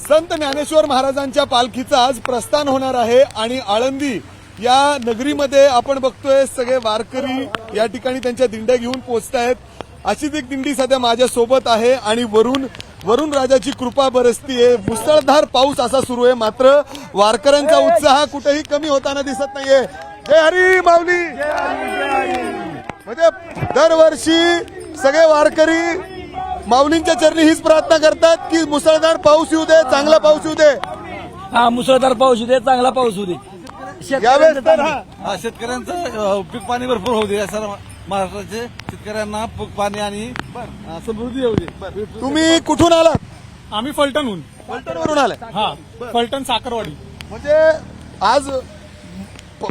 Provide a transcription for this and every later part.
संत ज्ञानेश्वर महाराजांच्या पालखीचं आज प्रस्थान होणार आहे आणि आळंदी या नगरीमध्ये आपण बघतोय सगळे वारकरी या ठिकाणी त्यांच्या दिंड्या घेऊन पोहोचतायत। अशीच एक दिंडी सध्या माझ्या सोबत आहे आणि वरुण राजाची कृपा बरसतीये। मुसळधार पाऊस असा सुरू आहे, मात्र वारकऱ्यांचा उत्साह कुठेही कमी होताना दिसत नाहीये। जय हरी माऊली। म्हणजे दरवर्षी सगळे वारकरी माऊलींच्या चरणी हीच प्रार्थना करतात की मुसळधार पाऊस येऊ दे, चांगला पाऊस येऊ दे। हा, मुसळधार पाऊस येऊ दे, चांगला पाऊस होऊ दे। यावेळेस तर शेतकऱ्यांचं पीक पाणी भरपूर होऊ दे, सर्व महाराष्ट्राचे शेतकऱ्यांना पीक पाणी आणि समृद्धी येऊ दे। तुम्ही कुठून आलात? आम्ही फलटणहून. फलटणवरून आलाय? हा, फलटण साखरवाडी. म्हणजे आज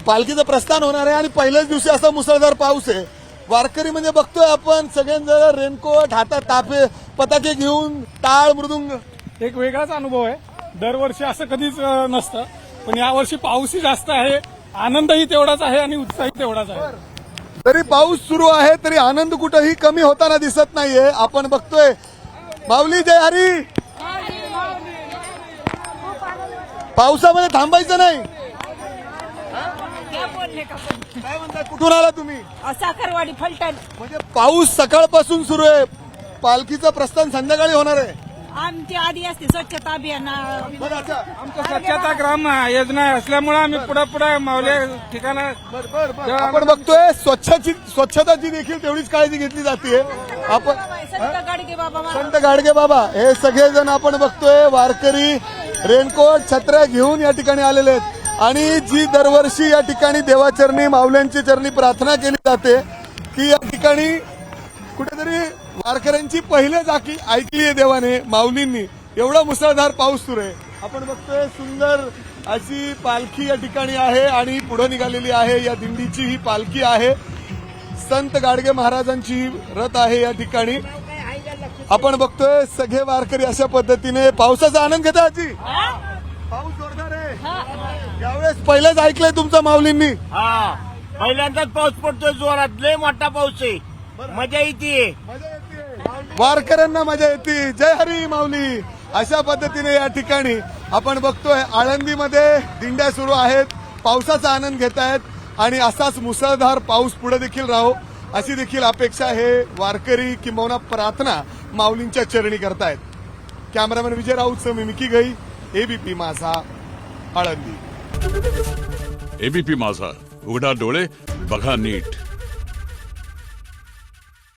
पालखीचं प्रस्थान होणार आहे आणि पहिल्याच दिवशी असा मुसळधार पाऊस आहे। वारकरी म्हणजे बघतोय आपण सगळ्यांजण रेनकोट, हातात तापे पताके घेऊन, टाळ मृदुंग। एक वेगळाच अनुभव आहे, दरवर्षी असं कधीच नसतं, पण यावर्षी पाऊसही जास्त आहे, आनंदही तेवढाच आहे आणि उत्साहही तेवढाच आहे। तरी पाऊस सुरू आहे तरी आनंद कुठेही कमी होताना दिसत नाहीये। आपण बघतोय माऊली जय हरी। पावसामध्ये थांबायचं नाही। काय म्हणता, कुठून आला तुम्ही? साखरवाडी फलटण. म्हणजे पाऊस सकाळपासून सुरू आहे, पालखीचं प्रस्थान संध्याकाळी होणार आहे। आमची आधी असते स्वच्छता अभियान. बरं, अच्छा। आमचं स्वच्छता ग्राम योजना असल्यामुळे आम्ही पुढे मावले ठिकाणं आपण बघतोय स्वच्छताची देखील तेवढीच काळजी घेतली जाते। आपण संत गाडगे बाबा संत गाडगे बाबा हे सगळेजण आपण बघतोय वारकरी रेनकोट छत्र्या घेऊन या ठिकाणी आलेले आहेत आणि जी दरवर्षी या ठिकाणी देवाचरणी माऊल्यांची चरणी प्रार्थना केली जाते की या ठिकाणी कुठेतरी वारकऱ्यांची पहिलेच ऐकली आहे देवाने, माऊलींनी। एवढा मुसळधार पाऊस सुरू आहे। आपण बघतोय सुंदर अशी पालखी या ठिकाणी आहे आणि पुढे निघालेली आहे। या दिंडीची ही पालखी आहे, संत गाडगे महाराजांची रथ आहे या ठिकाणी। आपण बघतोय सगळे वारकरी अशा पद्धतीने पावसाचा आनंद घेतात। आजी पाऊस जोरदार आहे यावेळेस, पहिलेच ऐकलंय तुमचं माऊलींनी? हा, पहिल्यांदाच पाऊस पडतोय जोरात, लय मोठा पाऊस आहे, मजा येते। वारकऱ्यांना मजा येते। जय हरी माऊली। अशा पद्धतीने या ठिकाणी आपण बघतोय आळंदीमध्ये दिंड्या सुरू आहेत, पावसाचा आनंद घेत आहेत आणि असाच मुसळधार पाऊस पुढे देखील राहो अशी देखील अपेक्षा हे वारकरी किंबहुना प्रार्थना माऊलींच्या चरणी करतायत। कॅमेरामॅन विजय राऊत, मिमिकी गई, एबीपी माझा, आळंदी। एबीपी माझा, उघडा डोळे बघा नीट।